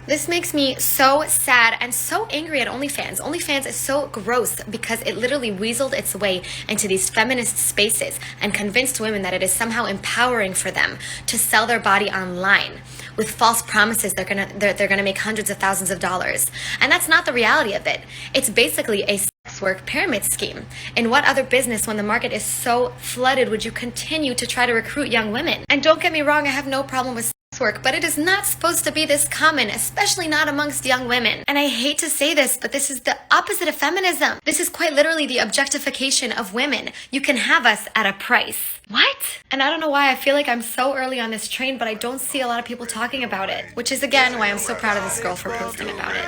This makes me so sad and so angry at OnlyFans. OnlyFans is so gross because it literally weaseled its way into these feminist spaces and convinced women that it is somehow empowering for them to sell their body online with false promises they're gonna make hundreds of thousands of dollars. And that's not the reality of it. It's basically a sex work pyramid scheme. In what other business, when the market is so flooded, would you continue to try to recruit young women? And don't get me wrong, I have no problem with work, but it is not supposed to be this common, especially not amongst young women. And I hate to say this, but this is the opposite of feminism. This is quite literally the objectification of women. You can have us at a price. What? And I don't know why I feel like I'm so early on this train, but I don't see a lot of people talking about it, which is again why I'm so proud of this girl for posting about it.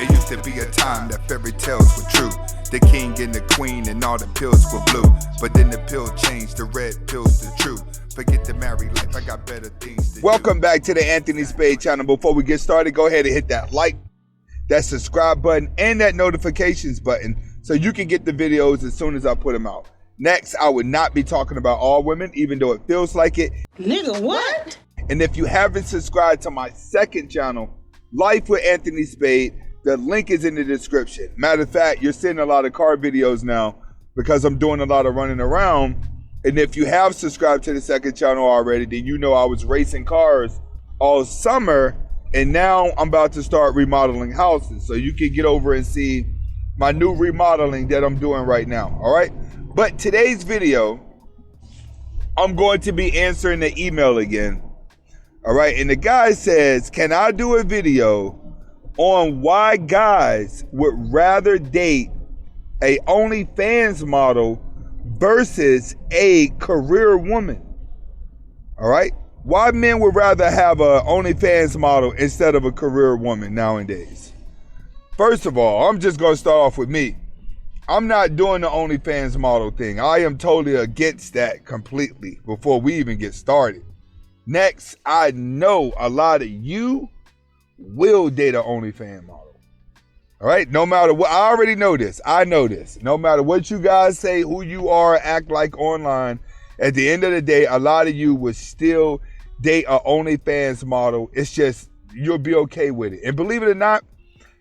It used to be a time that fairy tales were true. The king and the queen and all the pills were blue. But then the pill changed, the red pill's the truth. Forget the married life, I got better things to do. Welcome back to the Anthony Spade channel. Before we get started, go ahead and hit that like, that subscribe button, and that notifications button so you can get the videos as soon as I put them out. Next, I would not be talking about all women, even though it feels like it. Nigga, what? And if you haven't subscribed to my second channel, Life with Anthony Spade, the link is in the description. Matter of fact, you're seeing a lot of car videos now because I'm doing a lot of running around. And if you have subscribed to the second channel already, then you know I was racing cars all summer, and now I'm about to start remodeling houses. So you can get over and see my new remodeling that I'm doing right now, all right? But today's video, I'm going to be answering the email again, all right? And the guy says, can I do a video on why guys would rather date a OnlyFans model versus a career woman? All right, why men would rather have a OnlyFans model instead of a career woman nowadays? First of all, I'm just gonna start off with me. I'm not doing the OnlyFans model thing. I am totally against that completely before we even get started. Next, I know a lot of you will date an OnlyFans model. All right, no matter what, I already know this. I know this. No matter what you guys say, who you are, act like online, at the end of the day, a lot of you would still date an OnlyFans model. It's just, you'll be okay with it. And believe it or not,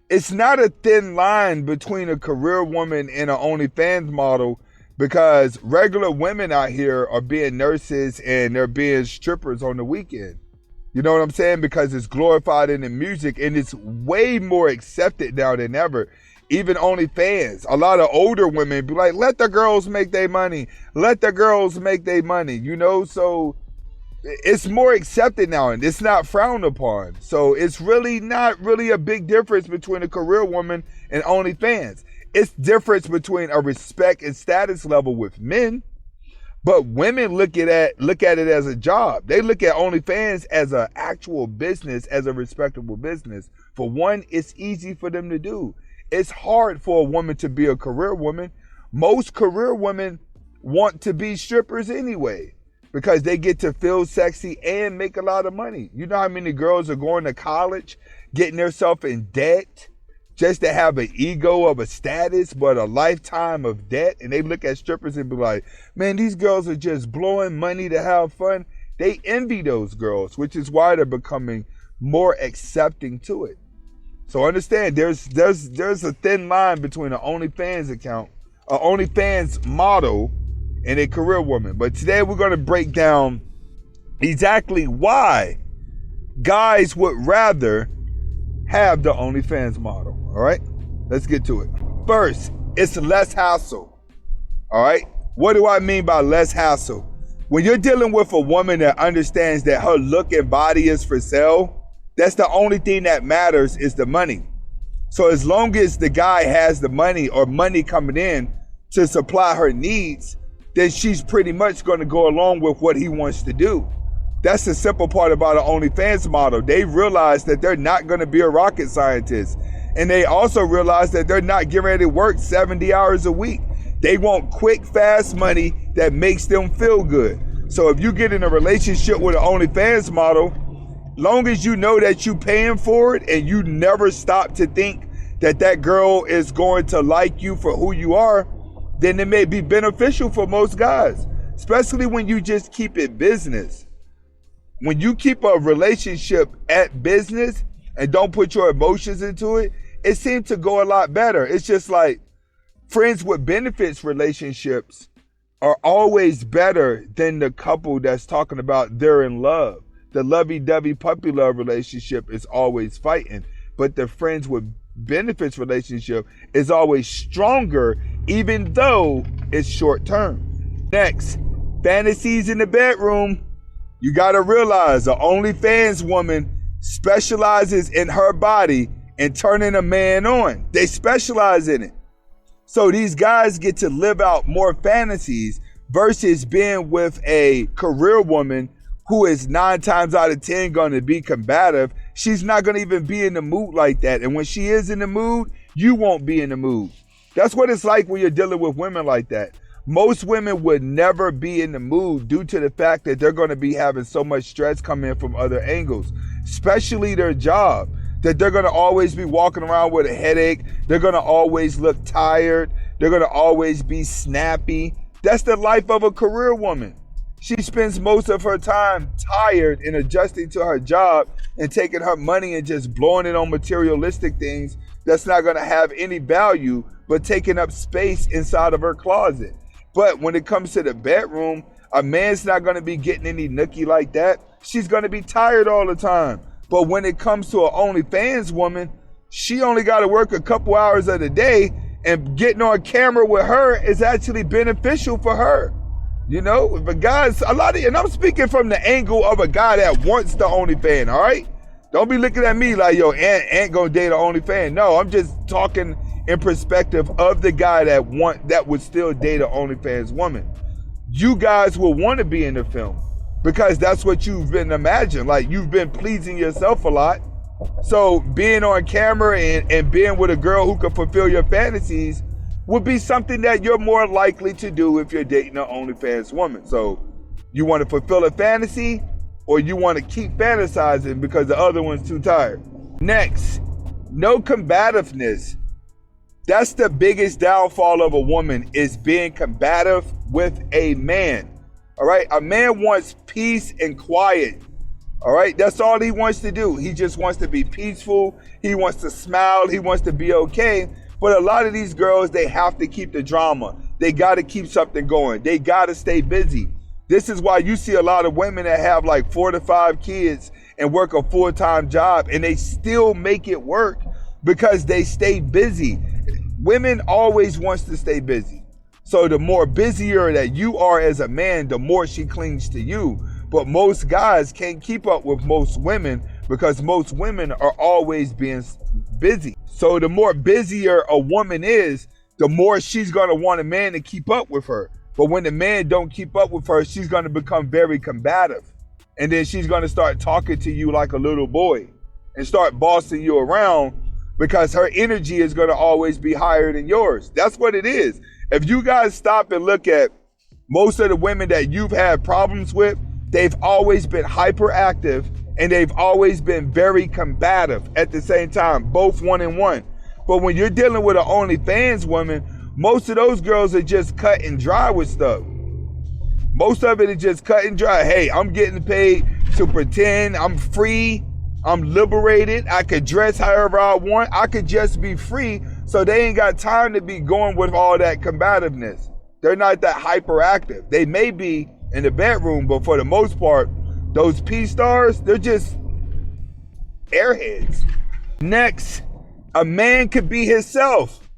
it's not a thin line between a career woman and an OnlyFans model, because regular women out here are being nurses and they're being strippers on the weekend. You know what I'm saying? Because it's glorified in the music, and it's way more accepted now than ever. Even OnlyFans, a lot of older women be like, let the girls make their money. Let the girls make their money, you know? So it's more accepted now, and it's not frowned upon. So it's really not really a big difference between a career woman and OnlyFans. It's difference between a respect and status level with men. But women look at it as a job. They look at OnlyFans as an actual business, as a respectable business. For one, it's easy for them to do. It's hard for a woman to be a career woman. Most career women want to be strippers anyway, because they get to feel sexy and make a lot of money. You know how many girls are going to college, getting themselves in debt, just to have an ego of a status, but a lifetime of debt. And they look at strippers and be like, man, these girls are just blowing money to have fun. They envy those girls, which is why they're becoming more accepting to it. So understand, there's a thin line between an OnlyFans account, an OnlyFans model, and a career woman. But today we're going to break down exactly why guys would rather have the OnlyFans model. All right, let's get to it. First, it's less hassle. All right, what do I mean by less hassle? When you're dealing with a woman that understands that her look and body is for sale, that's the only thing that matters is the money. So as long as the guy has the money or money coming in to supply her needs, then she's pretty much going to go along with what he wants to do. That's the simple part about an OnlyFans model. They realize that they're not going to be a rocket scientist. And they also realize that they're not getting ready to work 70 hours a week. They want quick, fast money that makes them feel good. So if you get in a relationship with an OnlyFans model, long as you know that you're paying for it and you never stop to think that that girl is going to like you for who you are, then it may be beneficial for most guys, especially when you just keep it business. When you keep a relationship at business, and don't put your emotions into it, it seems to go a lot better. It's just like friends with benefits relationships are always better than the couple that's talking about they're in love. The lovey-dovey puppy love relationship is always fighting, but the friends with benefits relationship is always stronger, even though it's short term. Next, fantasies in the bedroom. You gotta realize a OnlyFans woman specializes in her body and turning a man on. They specialize in it. So these guys get to live out more fantasies versus being with a career woman who is 9 times out of 10 going to be combative. She's not going to even be in the mood like that. And when she is in the mood, you won't be in the mood. That's what it's like when you're dealing with women like that. Most women would never be in the mood due to the fact that they're going to be having so much stress coming in from other angles, especially their job, that they're going to always be walking around with a headache. They're going to always look tired. They're going to always be snappy. That's the life of a career woman. She spends most of her time tired and adjusting to her job and taking her money and just blowing it on materialistic things that's not going to have any value, but taking up space inside of her closet. But when it comes to the bedroom, a man's not going to be getting any nookie like that. She's going to be tired all the time. But when it comes to an OnlyFans woman, she only got to work a couple hours of the day, and getting on camera with her is actually beneficial for her. You know, if a guy's and I'm speaking from the angle of a guy that wants the OnlyFans, all right? Don't be looking at me like, yo, Ant gonna date an OnlyFans. No, I'm just talking in perspective of the guy that would still date an OnlyFans woman. You guys will want to be in the film because that's what you've been imagining. Like, you've been pleasing yourself a lot. So being on camera and being with a girl who can fulfill your fantasies would be something that you're more likely to do if you're dating an OnlyFans woman. So you want to fulfill a fantasy, or you want to keep fantasizing because the other one's too tired. Next, no combativeness. That's the biggest downfall of a woman, is being combative with a man. All right, a man wants peace and quiet. All right, that's all he wants to do. He just wants to be peaceful. He wants to smile. He wants to be okay. But a lot of these girls, they have to keep the drama. They got to keep something going. They got to stay busy. This is why you see a lot of women that have like 4 to 5 kids and work a full-time job, and they still make it work because they stay busy. Women always wants to stay busy. So the more busier that you are as a man, the more she clings to you. But most guys can't keep up with most women because most women are always being busy. So the more busier a woman is, the more she's going to want a man to keep up with her. But when the man don't keep up with her, she's going to become very combative. And then she's going to start talking to you like a little boy and start bossing you around because her energy is going to always be higher than yours. That's what it is. If you guys stop and look at most of the women that you've had problems with, they've always been hyperactive and they've always been very combative at the same time, both 1 and 1. But when you're dealing with an OnlyFans woman, most of those girls are just cut and dry with stuff. Most of it is just cut and dry. Hey, I'm getting paid to pretend I'm free. I'm liberated. I could dress however I want. I could just be free. So they ain't got time to be going with all that combativeness. They're not that hyperactive. They may be in the bedroom, but for the most part, those P-stars, they're just airheads. Next, a man could be himself.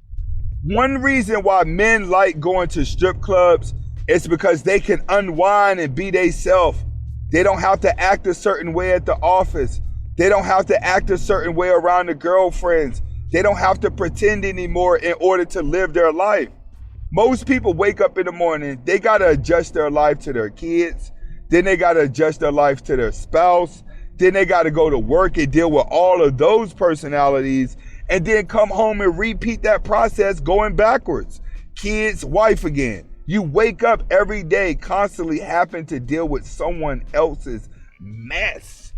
One reason why men like going to strip clubs is because they can unwind and be themselves. They don't have to act a certain way at the office. They don't have to act a certain way around the girlfriends. They don't have to pretend anymore in order to live their life. Most people wake up in the morning, they got to adjust their life to their kids. Then they got to adjust their life to their spouse. Then they got to go to work and deal with all of those personalities and then come home and repeat that process going backwards. Kids, wife again. You wake up every day constantly having to deal with someone else's mess.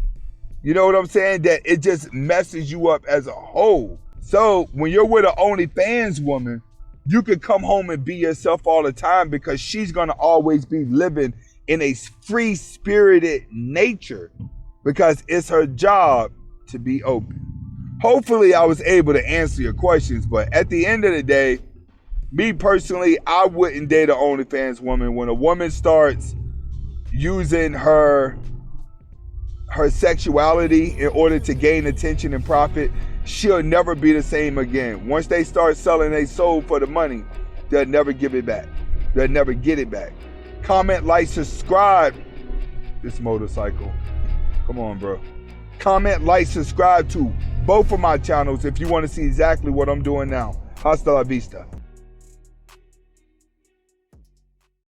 You know what I'm saying? That it just messes you up as a whole. So when you're with an OnlyFans woman, you could come home and be yourself all the time because she's going to always be living in a free-spirited nature because it's her job to be open. hopefully I was able to answer your questions. But at the end of the day, me personally, I wouldn't date an OnlyFans woman. When a woman starts using her sexuality in order to gain attention and profit, she'll never be the same again. Once they start selling their soul for the money, they'll never give it back. They'll never get it back. Comment, like, subscribe. This motorcycle. Come on, bro. Comment, like, subscribe to both of my channels if you want to see exactly what I'm doing now. Hasta la vista.